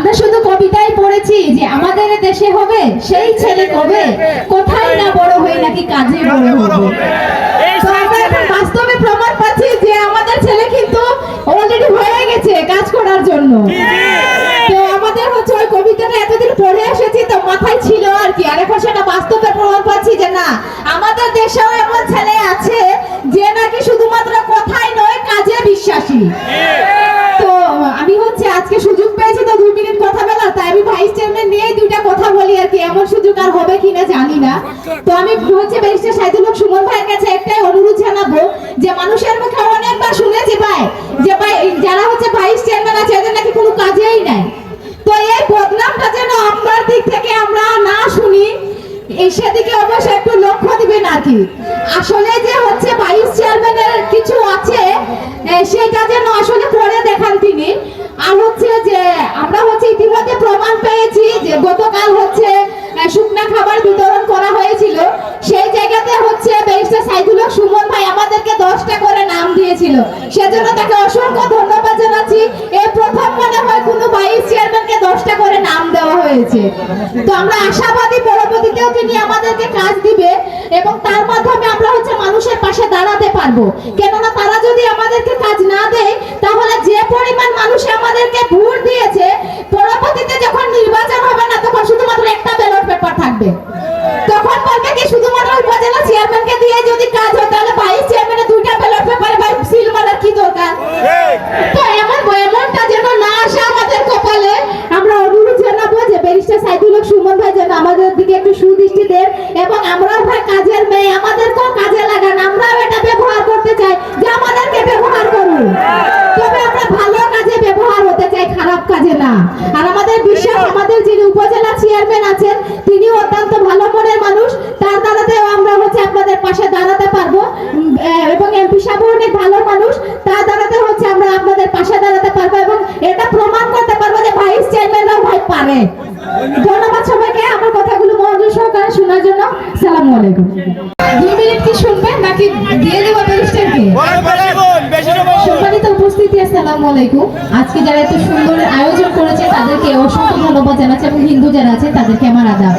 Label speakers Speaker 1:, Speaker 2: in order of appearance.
Speaker 1: আমরা শুধু কবিতায় পড়েছি যে আমাদের দেশে হবে সেই ছেলে কবে, কোথায় না বড় হয়ে নাকি কাজে বড় হবে। তো আমরা এখন বাস্তবে প্রমাণ পাচ্ছি যে আমাদের ছেলে কিন্তু অলরেডি হয়ে গেছে কাজ করার জন্য। তো আমাদের হচ্ছে ওই কবিতাটা এতদিন পড়ে এসেছি তো মাথায় ছিল আর কি, আর এখন সেটা বাস্তবে প্রমাণ পাচ্ছি যে না, আমাদের দেশেও এমন ছেলে আছে যে নাকি শুধুমাত্র কথাই নয় কাজে বিশ্বাসী। তো আমি হচ্ছে আজকে সুযোগ পেয়েছি তো 2 মিনিট কথা বলার, তাই আমি ভাইস চেয়ারম্যান নিয়ে দুইটা কথা বলি আর কি, এমন সুযোগ আর হবে কিনা জানি না। তো আমি হচ্ছে ব্যারিস্টার সাইদুল হক সুমন ভাইয়ের কাছে একটাই অনুরোধ জানাবো যে মানুষের মুখে অনেকবার শুনেছি ভাই যে ভাই যারা হচ্ছে ভাইস চেয়ারম্যান আছে এদের নাকি কোনো কাজেই নাই। তো এই বদনামটা যেন আপনার দিক থেকে আমরা না শুনি, সেদিকে অবশ্যই একটু লক্ষ্য দিবেন আর কি। আসলে যে হচ্ছে ভাইস চেয়ারম্যানের কিছু আছে সেটা যেন আসলে পরে দেখান তিনি। আর হচ্ছে যে আমরা হচ্ছে ইতিমধ্যে প্রমাণ পেয়েছি যে গতকাল হচ্ছে শুকনা খাবার বিতরণ করা হয়েছিল, সেই জায়গাতে হচ্ছে ব্যারিস্টার সাইদুল হক সুমন ভাই আমাদেরকে 10টা করে নাম দিয়েছিল, সেজন্য তাকে অসংখ্য ধন্যবাদ জানাচ্ছি। এই প্রথম মনে হয় কোনো ভাইস চেয়ারম্যানকে 10টা করে নাম দেওয়া হয়েছে। তো আমরা আশাবাদী পরবর্তীতেও তিনি আমাদেরকে কাজ দিবে এবং তার মাধ্যমে আমরা হচ্ছে মানুষের পাশে দাঁড়াতে পারবো। কেননা তারা যদি আমাদেরকে কাজ না দেয় তাহলে যে পরিমাণ মানুষ আমাদেরকে ভোট দিয়েছে, পরবর্তীতে যখন নির্বাচন হবে না তখন শুধুমাত্র একটা ব্যালট পেপার থাকবে। তখন বলবে কি শুধুমাত্র উপজেলা চেয়ারম্যানকে দিয়ে যদি কাজ হয় তাহলে ভাইস চেয়ারম্যানের 2টা ব্যালট পেপারে ভাই সিল মারার কি দরকার। তো এমনটা যেন না আসে আমাদের কপালে। আমরা অনুরোধ জানাবো যে ব্যারিস্টার সাইদুল হক সুমন ভাই যেন আমাদের দিকে একটু সুদৃষ্টি দেন এবং আমরাও ভাই কাজের মেয়ে, আমাদেরকেও কাজে লাগান। আমরাও এটা ব্যবহার করতে চাই যে আমাদেরকে ব্যবহার করুন, তবে আমরা ভালো কাজে ব্যবহার হতে চাই, খারাপ কাজে না। আর আমাদের বিশ্বাস আমাদের যিনি উপজেলা চেয়ারম্যান আছেন তিনিও অত্যন্ত ভালো মনের মানুষ, তার দ্বারাতেও আমরা হচ্ছে আপনাদের পাশে দাঁড়াতে পারবো এবং এমপি সাহেব অনেক ভালো মানুষ, তার দ্বারাতে হচ্ছে আমরা আপনাদের পাশে দাঁড়াতে পারবো এবং এটা প্রমাণ করতে পারবো যে ভাইস চেয়ারম্যানরাও ভাই পারে। ধন্যবাদ সবাইকে আমার কথাগুলো মনোযোগ সহকারে শোনার জন্য। আসসালামু আলাইকুম। 2 মিনিট কি শুনবেন নাকি দিয়ে দেব ব্যারিস্টারকে? সম্মানিত উপস্থিতি, আসসালামু আলাইকুম। আজকে যারা এত সুন্দর আয়োজন করেছে তাদেরকে অসংখ্য ধন্যবাদ জানাচ্ছি এবং হিন্দু যারা আছে তাদেরকে আমার আদাব।